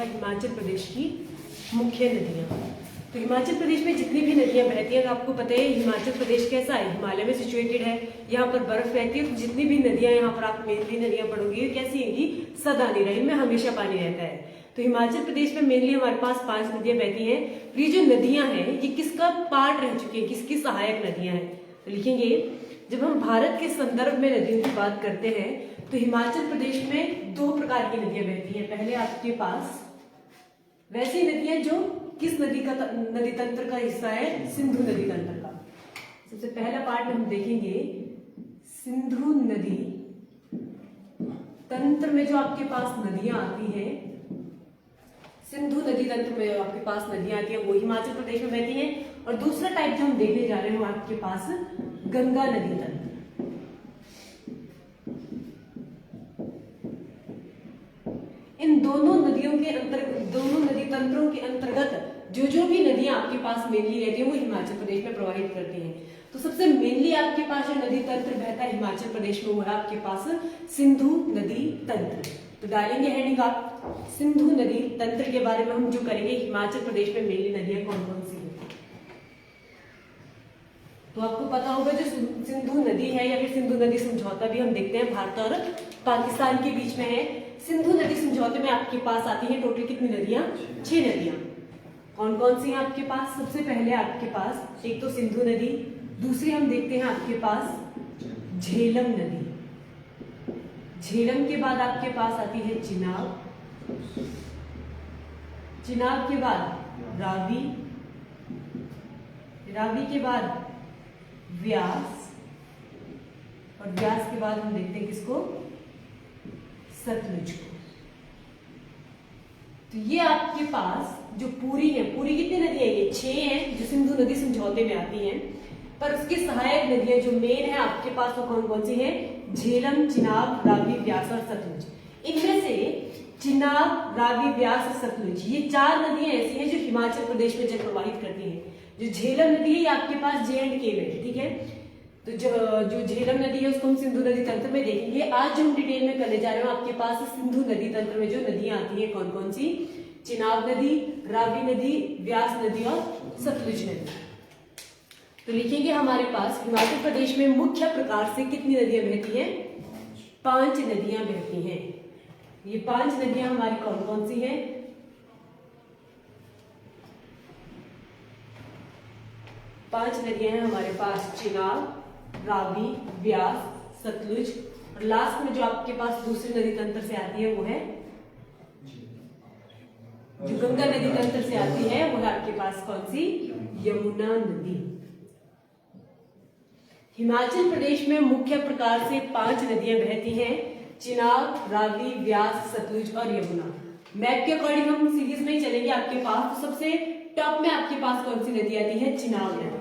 तथा हिमाचल प्रदेश की मुख्य नदियाँ। तो हिमाचल प्रदेश में जितनी भी नदियाँ बहती हैं, तो आपको पता है हिमाचल प्रदेश कैसा है, हिमालय में सिचुएटेड है, यहाँ पर बर्फ रहती है। तो जितनी भी नदियाँ यहाँ पर आप मेनली नदियाँ पढ़ोगे कैसी होंगी, सदानी, इनमें हमेशा पानी रहता है। तो हिमाचल प्रदेश में मेनली हमारे पास 5 नदियाँ बहती हैं। ये जो नदियाँ हैं ये किसका पार्ट रह चुकी है, किसकी सहायक नदियाँ हैं। तो लिखेंगे, जब हम भारत के संदर्भ में नदियों की बात करते हैं तो हिमाचल प्रदेश में 2 प्रकार की नदियाँ बहती हैं। पहले आपके पास वैसी नदियाँ जो किस नदी तंत्र का हिस्सा है, सिंधु नदी तंत्र का। सबसे पहला पार्ट हम देखेंगे, सिंधु नदी तंत्र में जो आपके पास नदियां आती हैं, सिंधु नदी तंत्र में आपके पास नदियां आती हैं वो हिमाचल प्रदेश में बहती हैं। और दूसरा टाइप जो हम देखने जा रहे हैं वो आपके पास गंगा नदी तंत्र। इन दोनों नदियों के दोनों नदी तंत्रों के अंतर्गत जो भी नदियां आपके पास मेनली रहती हैं वो हिमाचल प्रदेश में प्रवाहित करती हैं। तो सबसे मेनली आपके पास जो नदी तंत्र बहता है हिमाचल प्रदेश में वो है आपके पास सिंधु नदी तंत्र। तो डालेंगे हेडिंग आप, सिंधु नदी तंत्र के बारे में हम जो करेंगे, हिमाचल प्रदेश में मेनली नदियां कौन कौन सी हैं। तो आपको पता होगा जो सिंधु नदी है या फिर सिंधु नदी समझौता भी हम देखते हैं भारत और पाकिस्तान के बीच में है। सिंधु नदी समझौते में आपके पास आती है टोटल कितनी नदियां, 6 नदियां। कौन कौन सी हैं आपके पास, सबसे पहले आपके पास एक तो सिंधु नदी, दूसरी हम देखते हैं आपके पास झेलम नदी, झेलम के बाद आपके पास आती है चिनाब, चिनाब के बाद रावी, रावी के बाद व्यास, और व्यास के बाद हम देखते हैं किसको, सतलुज को। तो ये आपके पास जो पूरी है, पूरी कितनी नदियां हैं, ये 6 हैं जो सिंधु नदी समझौते में आती हैं। पर उसकी सहायक नदियां जो मेन है आपके पास वो कौन कौन सी हैं, झेलम, चिनाब, रावी, व्यास और सतलुज। इनमें से चिनाब, रावी, व्यास और सतलुज ये 4 नदियां ऐसी हैं जो हिमाचल प्रदेश में जल प्रवाहित करती हैं। जो झेलम नदी है ये आपके पास J&K में, ठीक है। तो जो झेलम नदी है उसको हम सिंधु नदी तंत्र में देखेंगे। आज जो हम डिटेल में करने जा रहे हैं आपके पास सिंधु नदी तंत्र में जो नदियां आती हैं कौन कौन सी, चिनाब नदी, रावी नदी, व्यास नदी और सतलुज नदी। तो लिखेंगे हमारे पास हिमाचल प्रदेश में मुख्य प्रकार से कितनी नदियां बहती हैं, 5 नदियां बहती हैं। ये 5 नदियां हमारी कौन कौन सी हैं, पांच नदियां हैं हमारे पास, चिनाब, रावी, व्यास, सतलुज, और लास्ट में जो आपके पास दूसरी नदी तंत्र से आती है वो है जो गंगा नदी तंत्र से आती है वो है आपके पास कौन सी, यमुना नदी। हिमाचल प्रदेश में मुख्य प्रकार से 5 नदियां बहती हैं, चिनाब, रावी, व्यास, सतलुज और यमुना। मैप के अकॉर्डिंग हम सीरीज में ही चलेंगे आपके पास। तो सबसे टॉप में आपके पास कौन सी नदी आती है, चिनाब नदी।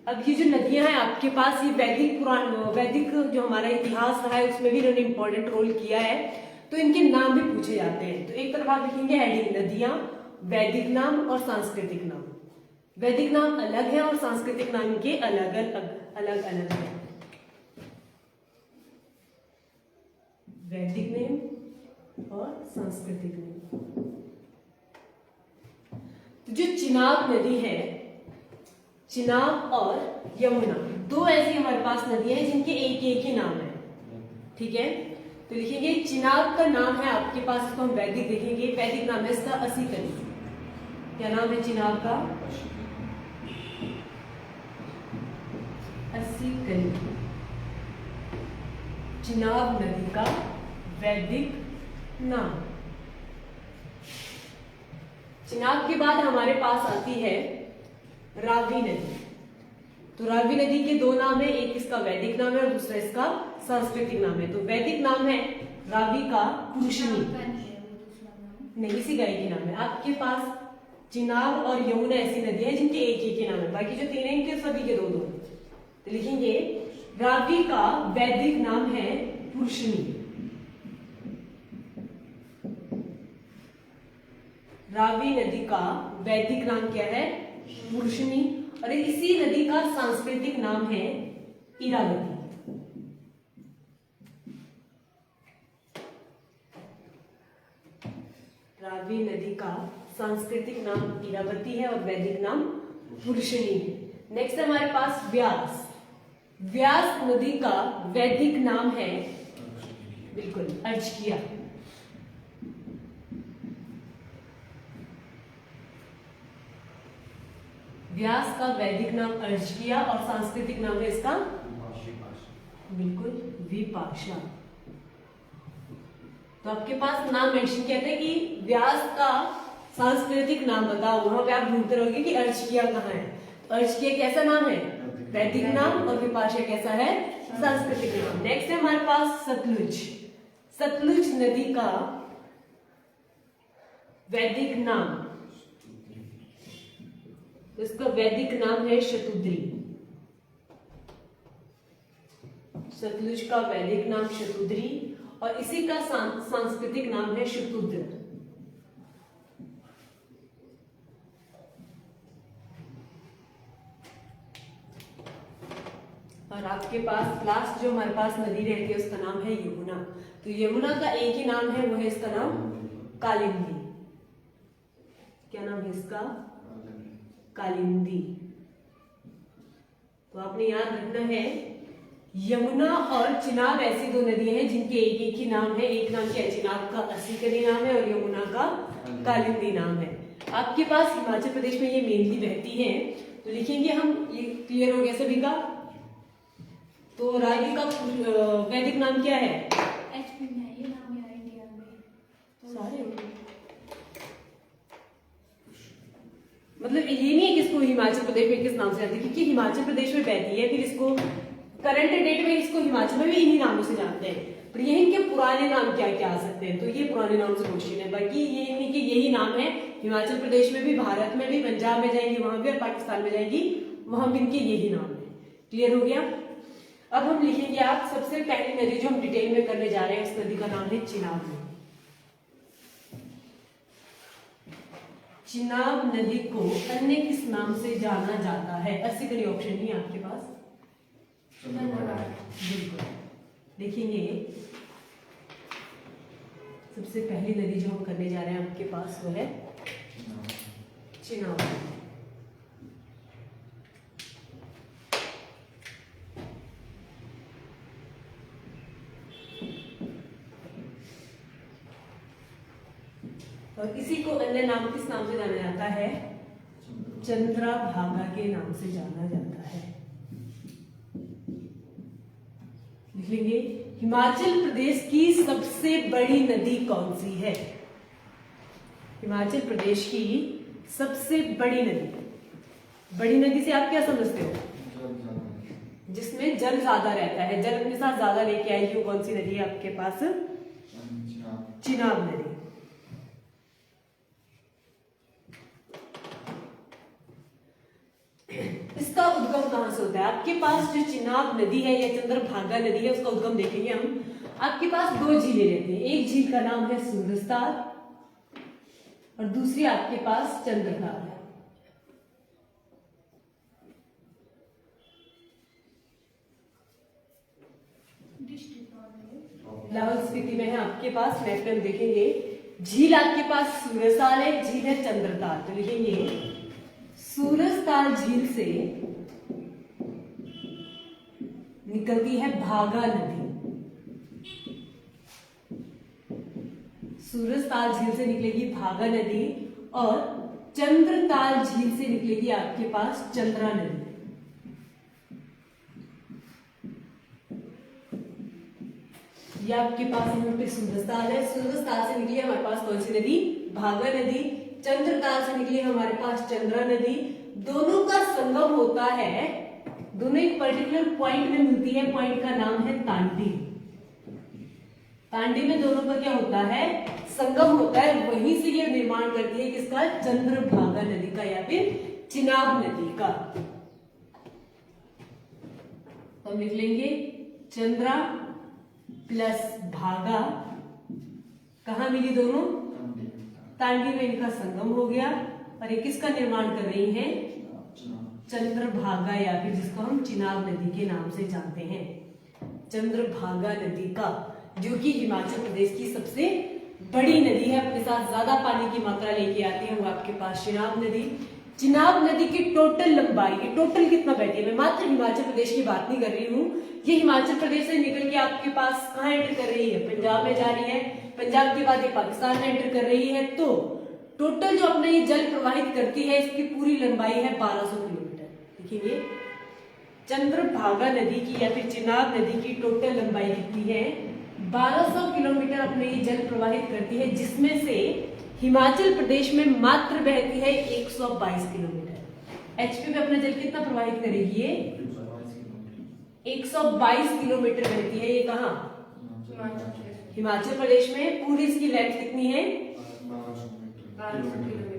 अब ये जो नदियां हैं आपके पास, ये वैदिक जो हमारा इतिहास रहा है उसमें भी इन्होंने इंपॉर्टेंट रोल किया है। तो इनके नाम भी पूछे जाते हैं। तो एक तरफ आप लिखेंगे हेडिंग, नदियां, वैदिक नाम और सांस्कृतिक नाम। वैदिक नाम अलग है और सांस्कृतिक नाम के अलग अलग है। वैदिक नेम और सांस्कृतिक नेम। तो जो चिनाब नदी है, चिनाब और यमुना 2 ऐसी हमारे पास नदियां हैं जिनके एक ही नाम है, ठीक है। तो लिखेंगे चिनाब का नाम है आपके पास, इसको हम वैदिक देखेंगे, वैदिक नाम है इसका असीकली। क्या नाम है चिनाब का, असीकली। चिनाब नदी का वैदिक नाम। चिनाब के बाद हमारे पास आती है रावी नदी। तो रावी नदी के 2 नाम है, एक इसका वैदिक नाम है और दूसरा इसका सांस्कृतिक नाम है। तो वैदिक नाम है रावी का पुरुषनी, नहीं इसी का एक ही नाम है। आपके पास चिनाब और यमुना ऐसी नदी है जिनके एक ही नाम है, बाकी जो 3 हैं इनके सभी के 2-2। तो लिखेंगे रावी का वैदिक नाम है पुरुषनी, रावी नदी का वैदिक नाम क्या है, पुरुषनी, और इसी नदी का सांस्कृतिक नाम है इरावती। रावी नदी का सांस्कृतिक नाम इरावती है और वैदिक नाम पुरुषनी है। नेक्स्ट है हमारे पास व्यास। व्यास नदी का वैदिक नाम है बिल्कुल अर्चकिया। व्यास का वैदिक नाम अर्चकिया और सांस्कृतिक नाम है इसका बिल्कुल विपाशा। तो आपके पास नाम मेंशन किया था कि व्यास का सांस्कृतिक नाम बताओ, वहां पे आप ढूंढते रहोगे कि अर्चकिया कहाँ है। तो अर्चकिया कैसा नाम है? वैदिक नाम। और विपाशा कैसा है? सांस्कृतिक नाम। नेक्स्ट है हमारे पास सतलुज। सतलुज नदी का वैदिक नाम, तो इसका वैदिक नाम है शतुद्री। सतलुज का वैदिक नाम शतुद्री और इसी का सांस्कृतिक नाम है शतुद्र। और आपके पास लास्ट जो हमारे पास नदी रहती है उसका नाम है यमुना। तो यमुना का एक ही नाम है, वो है इसका नाम कालिंदी। क्या नाम है इसका? कालिंदी। तो आपने याद रखना है यमुना और चिनाब ऐसी दो नदियां हैं जिनके एक एक ही नाम है। एक नाम क्या है? चिनाब का असीकरी नाम है और यमुना का कालिंदी नाम है। आपके पास हिमाचल प्रदेश में ये मेनली बहती है, तो लिखेंगे हम। ये क्लियर हो गया सभी का? तो रावी का वैदिक नाम क्या है? सारे मतलब ये नहीं है कि इसको हिमाचल प्रदेश में किस नाम से जानते हैं, क्योंकि हिमाचल प्रदेश में बहती है, फिर इसको करंट डेट में इसको हिमाचल में भी इन्हीं नामों से जानते हैं। पर ये इनके पुराने नाम क्या क्या आ सकते हैं, तो ये पुराने नाम से क्वेश्चन है। बाकी ये नहीं कि यही नाम है हिमाचल प्रदेश में भी, भारत में भी, पंजाब में जाएंगी वहां भी और पाकिस्तान में जाएंगी वहां भी इनके यही नाम है। क्लियर हो गया? अब हम लिखेंगे आप सबसे पहली नदी जो हम डिटेल में करने जा रहे हैं, उस नदी का नाम है चिनाब नदी। चिनाब नदी को अन्य किस नाम से जाना जाता है? अस्सी करी ऑप्शन नहीं है आपके पास। बिल्कुल देखेंगे सबसे पहली नदी जो हम करने जा रहे हैं आपके पास वो है चिनाब। और इसी को अन्य नाम किस नाम से जाना जाता है? चंद्रभागा के नाम से जाना जाता है। लिख लेंगे हिमाचल प्रदेश की सबसे बड़ी नदी कौन सी है? हिमाचल प्रदेश की सबसे बड़ी नदी। बड़ी नदी से आप क्या समझते हो? जिसमें जल ज्यादा रहता है, जल अपने साथ ज्यादा लेके आएगी, वो कौन सी नदी है आपके पास? चिनाब नदी। इसका उद्गम कहां से होता है? आपके पास जो चिनाब नदी है या चंद्रभागा नदी है, उसका उद्गम देखेंगे हम। आपके पास दो झीलें रहती हैं, एक झील का नाम है सूरजताल और दूसरी आपके पास चंद्रताल है। लाहौल स्पीति में है आपके पास। मैप में हम देखेंगे झील आपके पास सूरजताल है, झील है चंद्रताल। तो लिखेंगे सूरजताल झील से निकलती है भागा नदी। सूरजताल झील से निकलेगी भागा नदी और चंद्रताल झील से निकलेगी आपके पास चंद्रा नदी। ये आपके पास यहाँ पे सूरजताल है। सूरजताल से निकली हमारे पास कौन सी नदी? भागा नदी। चंद्रताल से निकली हमारे पास चंद्रा नदी। दोनों का संगम होता है, दोनों एक पर्टिकुलर पॉइंट में मिलती है। पॉइंट का नाम है तांडी। तांडी में दोनों का क्या होता है? संगम होता है। वहीं से ये निर्माण करती है किसका? चंद्रभागा नदी का या फिर चिनाब नदी का। तो हम लिख लेंगे चंद्रा प्लस भागा। कहां मिली दोनों? तांडी में इनका संगम हो गया और ये किसका निर्माण कर रही हैं? चंद्रभागा या फिर जिसको हम चिनाब नदी के नाम से जानते हैं, चंद्रभागा नदी का, जो कि हिमाचल प्रदेश की सबसे बड़ी नदी है, अपने साथ ज्यादा पानी की मात्रा लेके आती है, वो आपके पास चिनाब नदी। चिनाब नदी की टोटल लंबाई, ये टोटल कितना बैठी है, मैं मात्र हिमाचल प्रदेश की बात नहीं कर रही हूँ, ये हिमाचल प्रदेश से निकल के आपके पास कहाँ एंटर कर रही है, पंजाब में जा रही है, पंजाब के बाद ये पाकिस्तान में एंटर कर रही है। तो टोटल जो अपना ये जल प्रवाहित करती है, इसकी पूरी लंबाई है 1200 किलोमीटर। देखिए चंद्रभागा नदी की या फिर चिनाब नदी की टोटल लंबाई कितनी है, 1200 किलोमीटर अपने ये जल प्रवाहित करती है, जिसमें से हिमाचल प्रदेश में मात्र बहती है 122 किलोमीटर। एचपी में अपना जल कितना प्रवाहित करेगी, ये 122 किलोमीटर बहती है। ये कहाँ, हिमाचल प्रदेश में। पूरी इसकी लेंथ कितनी है, 1200 किलोमीटर।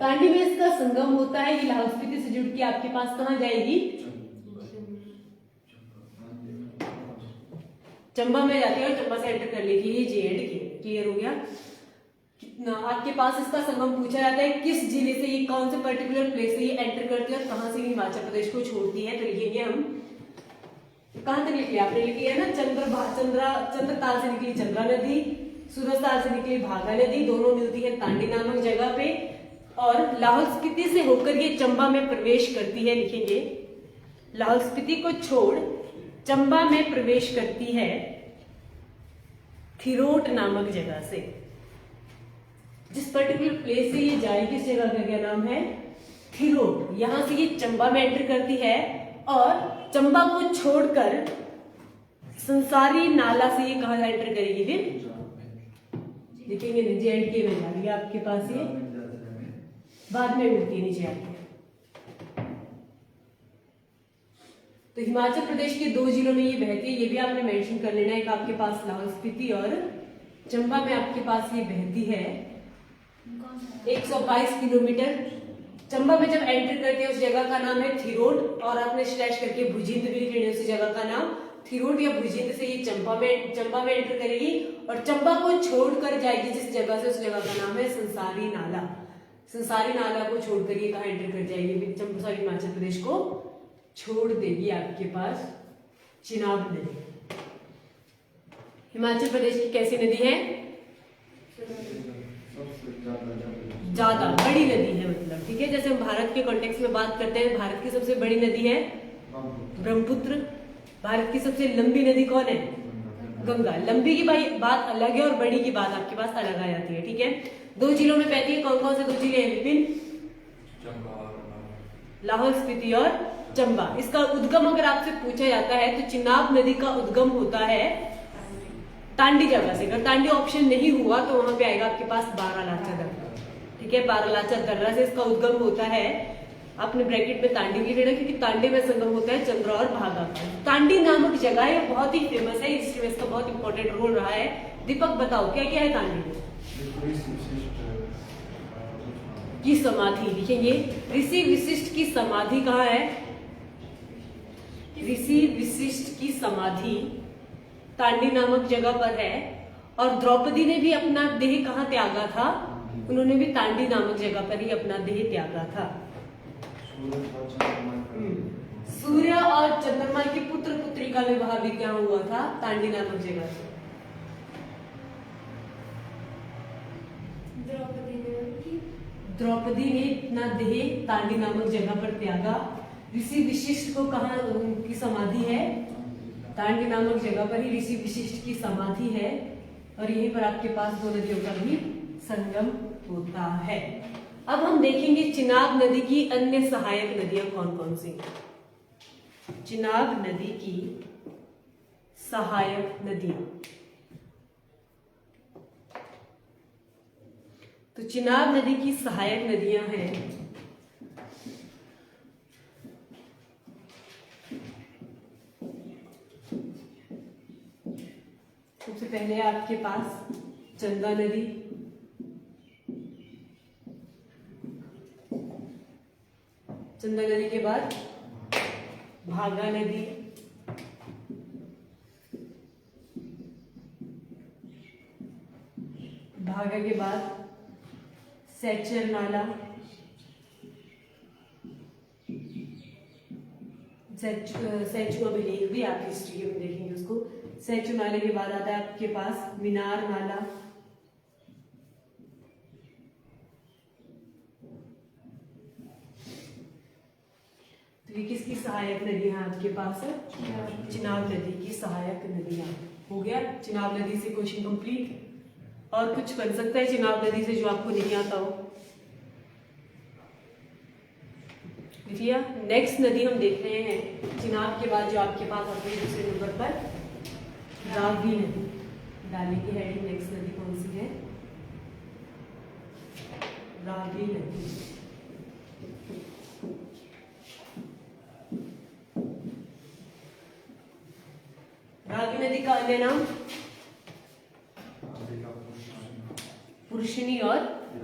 तांडी में इसका संगम होता है, ये लाहौल स्पीति से जुड़ के आपके पास कहाँ जाएगी, चंबा में जाती है और चंबा से एंटर कर लेगी ये J&K। क्लियर हो गया। कितना आपके पास इसका संगम पूछा जाता है, किस जिले से ये, कौन से पर्टिकुलर प्लेस से ये एंटर करती है और कहां से हिमाचल प्रदेश को छोड़ती है। तो लिखेंगे हम, कहां तक लिख लिया आपने, लिखी है ना, चंद्रताल से निकली चंद्रा नदी, सूरजताल से निकली भागा नदी, दोनों मिलती है तांडी नामक जगह पे, और लाहौल स्पीति से होकर ये चंबा में प्रवेश करती है। लिखेंगे लाहौल स्पीति को छोड़ चंबा में प्रवेश करती है थिरोट नामक जगह से। जिस पर्टिकुलर प्लेस से ये जाएगी, इस जगह का क्या नाम है, थिरोट। यहां से ये चंबा में एंटर करती है और चंबा को छोड़कर संसारी नाला से ये कहां एंटर करेगी, फिर देखेंगे J&K में जा रही है आपके पास, ये बाद में उड़ती है नीचे आती है। तो हिमाचल प्रदेश के 2 जिलों में ये बहती है, ये भी आपने मेंशन कर लेना है। एक आपके पास लाहौल स्पीति और चंबा में आपके पास ये बहती है 122 किलोमीटर। चंबा में जब एंटर करते हैं उस जगह का नाम है थिरोट, और आपने स्लैश करके भुजिंद भी लिख लेना, उस जगह का नाम थिरोट या भुजिंद से ये चंबा में एंटर करेगी और चंबा को छोड़कर जाएगी जिस जगह से, उस जगह का नाम है संसारी नाला। संसारी नाला को छोड़कर ये कहाँ एंटर कर जाएगी, सॉरी हिमाचल प्रदेश को छोड़ देगी आपके पास चिनाब नदी। हिमाचल प्रदेश की कैसी नदी है, ज्यादा बड़ी नदी है, मतलब ठीक है। जैसे हम भारत के कॉन्टेक्स्ट में बात करते हैं, भारत की सबसे बड़ी नदी है ब्रह्मपुत्र। भारत की सबसे लंबी नदी कौन है, गंगा। लंबी की बात अलग है और बड़ी की बात आपके पास अलग आ जाती है, ठीक है। 2 जिलों में बहती है, कौन कौन से 2 जिले हैं विपिन, लाहौल स्पीति और चंबा। इसका उद्गम अगर आपसे पूछा जाता है तो चिनाब नदी का उद्गम होता है तांडी जगह से। अगर तांडी ऑप्शन नहीं हुआ तो वहां पे आएगा आपके पास बारालाचा दर्रा, ठीक है। बारालाचा दर्रा से इसका उद्गम होता है। आपने ब्रैकेट में तांडी भी लेना, क्योंकि तांडी में संगम होता है चंद्रा और भागा का। तांडी नामक जगह है, बहुत ही फेमस है, हिस्ट्री में इसका बहुत इंपॉर्टेंट रोल रहा है। दीपक बताओ क्या क्या है तांडी में, की समाधि। लिखेंगे ऋषि विशिष्ट की समाधि कहाँ है, ऋषि विशिष्ट की समाधि तांडी नामक जगह पर है। और द्रौपदी ने भी अपना देह कहाँ त्यागा था, उन्होंने भी तांडी नामक जगह पर ही अपना देह त्यागा था। सूर्य और चंद्रमा की पुत्र पुत्री का विवाह भी क्या हुआ था, तांडी नामक जगह से। द्रौपदी ने अपना देह तांडी नामक जगह पर त्यागा। ऋषि विशिष्ट को कहाँ उनकी समाधि है, तांडी नामक जगह पर ही ऋषि विशिष्ट की समाधि है। और यहीं पर आपके पास 2 नदियों का भी संगम होता है। अब हम देखेंगे चिनाब नदी की अन्य सहायक नदियां कौन कौन सी। चिनाब नदी की सहायक नदियां, तो चिनाब नदी की सहायक नदियां हैं सबसे पहले आपके पास चंदा नदी, चंदा नदी के बाद भागा नदी, भागा के बाद सैचर नाला, सैचुआ विलेज भी आप हिस्ट्री में देखेंगे उसको। सैचू नाले के बाद आता है आपके पास मीनार नाला, तो ये किसकी सहायक नदी है आपके पास? चिनाब नदी की सहायक नदियां। हो गया चिनाब नदी से क्वेश्चन कंप्लीट। और कुछ बन सकता है चिनाब नदी से जो आपको नहीं आता हो? देखिए नेक्स्ट नदी हम देख रहे हैं चिनाब के बाद जो आपके पास आती है दूसरे नंबर पर, रावी नदी। डालेंगे हेडिंग, नेक्स्ट नदी कौन सी है? रावी नदी। रावी नदी का अन्य नाम पुरुषनी और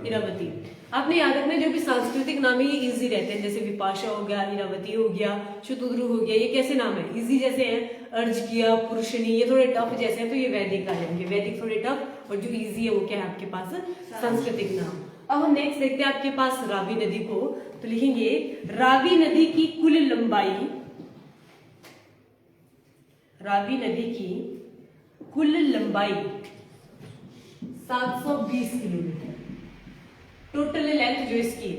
इरावती। आपने याद रखना जो भी सांस्कृतिक नाम है ये इजी रहते हैं, जैसे विपाशा हो गया, इरावती हो गया, शतुद्रु हो गया, ये कैसे नाम है? इजी जैसे हैं। अर्ज किया, पुरुषनी, ये थोड़े टफ जैसे हैं, तो ये वैदिक आ जाएंगे। वैदिक थोड़े टफ और जो इजी है वो क्या है आपके पास? सांस्कृतिक नाम। अब हम नेक्स्ट देखते हैं आपके पास रावी नदी को, तो लिखेंगे रावी नदी की कुल लंबाई, रावी नदी की कुल लंबाई 720 किलोमीटर टोटल लेंथ जो इसकी,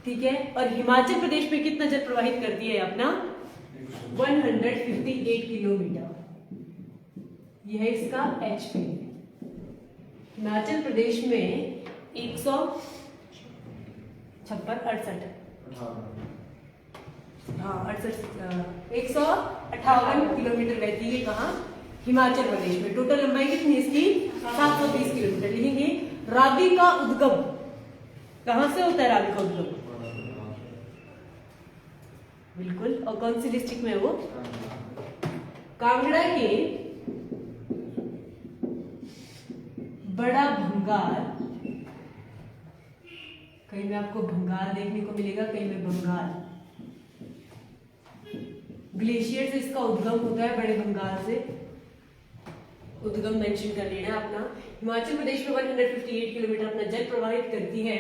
ठीक है। और हिमाचल प्रदेश में कितना जल प्रवाहित करती है अपना? 158 किलोमीटर। यह है इसका एचपी। हिमाचल प्रदेश में 158 किलोमीटर बहती है। कहाँ? हिमाचल प्रदेश में। टोटल लंबाई कितनी है इसकी? 720 किलोमीटर। लिखेंगे रावी का उद्गम कहां से होता है? रावी का उद्गम बिल्कुल, और कौन सी डिस्ट्रिक्ट में है वो? कांगड़ा के बड़ा भंगार, कहीं में आपको भंगार देखने को मिलेगा, कहीं में बंगाल। ग्लेशियर से इसका उद्गम होता है, बड़े भंगार से उद्गम मेंशन कर लेना अपना। हिमाचल प्रदेश में 158 किलोमीटर अपना जल प्रवाहित करती है।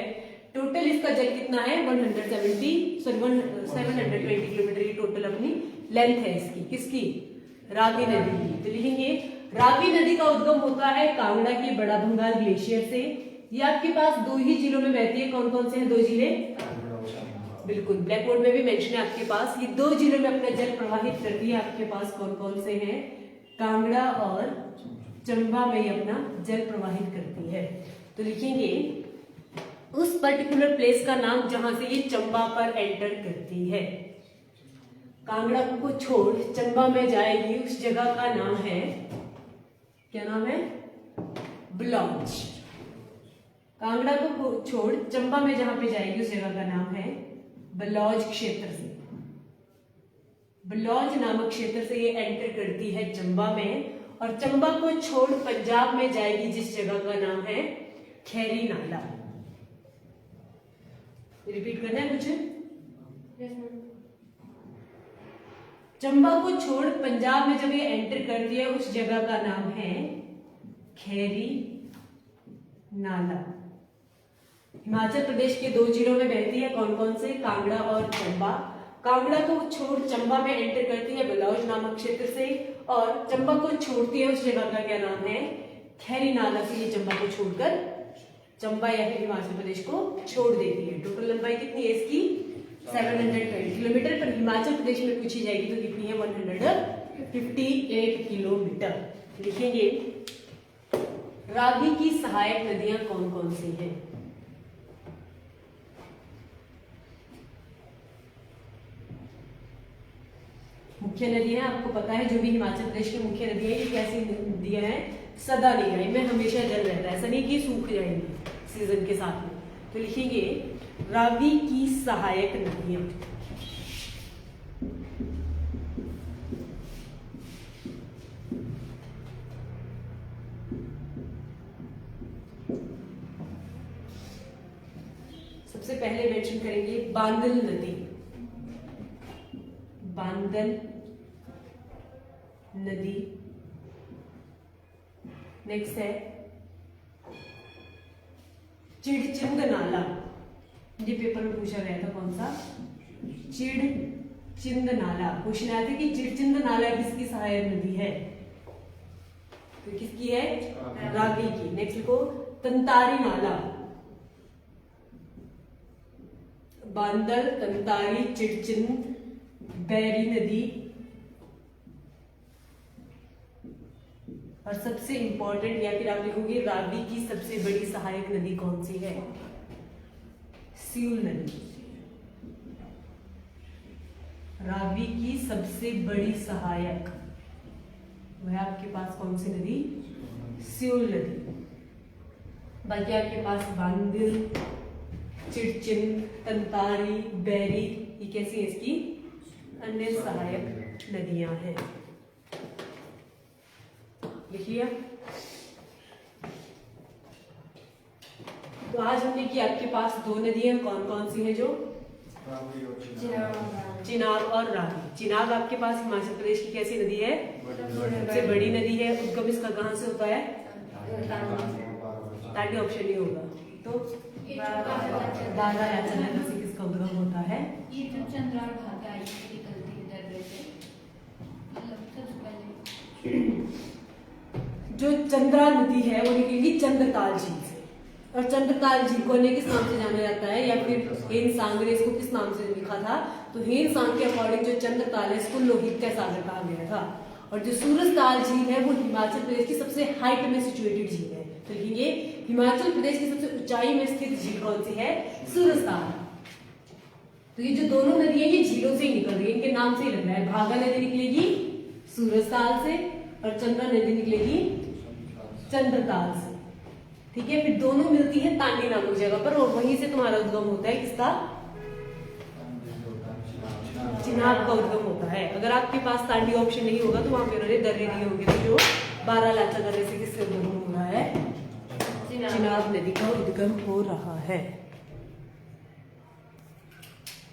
टोटल इसका जल कितना है? 720 किलोमीटर की टोटल अपनी लेंथ है इसकी। किसकी? रावी नदी की। तो लिखेंगे रावी नदी का उद्गम होता है कांगड़ा के बड़ा भंगाल ग्लेशियर से। ये आपके पास 2 ही जिलों में बहती है। कौन कौन से हैं 2 जिले? बिल्कुल, ब्लैक बोर्ड में भी मेंशन है आपके पास। ये 2 जिलों में अपना जल प्रवाहित करती है। आपके पास कौन कौन से हैं? कांगड़ा और चंबा में ये अपना जल प्रवाहित करती है। तो लिखेंगे उस पर्टिकुलर प्लेस का नाम जहां से ये चंबा पर एंटर करती है। कांगड़ा को छोड़ चंबा में जाएगी, उस जगह का नाम है, क्या नाम है? बलौज। कांगड़ा को छोड़ चंबा में जहां पे जाएगी उस जगह का नाम है बलौज क्षेत्र से। बलौज नामक क्षेत्र से ये एंटर करती है चंबा में, और चंबा को छोड़ पंजाब में जाएगी जिस जगह का नाम है खैरी नाला। रिपीट करना है मुझे? चंबा को छोड़ पंजाब में जब ये एंटर करती है उस जगह का नाम है खैरी नाला। हिमाचल प्रदेश के 2 जिलों में बहती है। कौन कौन से? कांगड़ा और चंबा। कांगड़ा को छोड़ चंबा में एंटर करती है बलौज नामक क्षेत्र से, और चंबा को छोड़ती है उस जगह का क्या नाम है? खैरी नाला से ये चंबा को छोड़कर चंबा या फिर हिमाचल प्रदेश को छोड़ देती है। टोटल लंबाई कितनी है इसकी? 720 किलोमीटर। पर हिमाचल प्रदेश में पूछी जाएगी तो कितनी है? 158 किलोमीटर। लिखेंगे रावी की सहायक नदियां कौन कौन सी हैं? मुख्य नदियां आपको पता है, जो भी हिमाचल प्रदेश की मुख्य नदियां, ये कैसी नदियां हैं? सदा निराई में हमेशा जल रहता है, ऐसा नहीं कि सूख जाएंगी सीजन के साथ में। तो लिखेंगे रावी की सहायक नदियां। सबसे पहले मेंशन करेंगे बांदल नदी। बांदल नदी। नेक्स्ट है चिड़चिंद नाला। ये पेपर में पूछा गया था, कौन सा? चिड़चिंद नाला। क्वेश्चन आया था कि चिड़चिंद नाला किसकी सहायक नदी है? तो किसकी है? रावी की। नेक्स्ट लिखो तंतारी नाला, बांदर, तंतारी, चिड़चिन, बैरी नदी। और सबसे इंपॉर्टेंट, या फिर आप लिखोगे रावी की सबसे बड़ी सहायक नदी कौन सी है? सियूल नदी। रावी की सबसे बड़ी सहायक वह आपके पास कौन सी नदी? सियूल नदी। बाकी आपके पास बांदर, चिड़चिन, तंतारी, बैरी, ये कैसी है? इसकी अन्य सहायक नदियां हैं। लिखिए। तो आज हमने की आपके पास दो नदियां कौन कौन सी हैं? जो चिनाब और रावी। चिनाब आपके पास हिमाचल प्रदेश की कैसी नदी है? सबसे बड़ी नदी है। उद्गम इसका कहाँ से होता है? ताकि ऑप्शन नहीं होगा तो दादा या चंद्रा से किसका उद्गम होता है? ये जो चंद्रा और भागा निकलती है दर्रे से, मतलब सबसे पहले जो चंद्रा नदी है वो निकलेगी चंद्रताल झील से। और चंद्रताल झील को अन्य किस नाम से जाना जाता है? या फिर हेन सांग ने इसको किस नाम से लिखा था? तो हेन सांग के अकॉर्डिंग जो चंद्रताल है इसको लोहित का सागर कहा गया था। और जो सूरजताल झील है वो हिमाचल प्रदेश की सबसे हाइट में सिचुएटेड झील है। तो लिखेंगे हिमाचल प्रदेश की सबसे ऊंचाई में स्थित झील कौन सी है? सूरजताल। तो ये जो दोनों नदी है ये झीलों से ही निकल रही है, इनके नाम से ही लग रहा है। भागा नदी निकलेगी सूरजताल से और चंद्रा नदी निकलेगी चंद्रताल से। ठीक है, फिर दोनों मिलती है तांडी नामक जगह पर और वहीं से तुम्हारा उद्गम होता है किसका? चिनाब का उद्गम होता है। अगर आपके पास तांडी ऑप्शन नहीं होगा तो वहां पे उन्होंने दर्रे दिए होंगे। तो जो 12 लाचा दर्रे से किससे उद्गम हो रहा है? चिनाब नदी का उद्गम हो रहा है।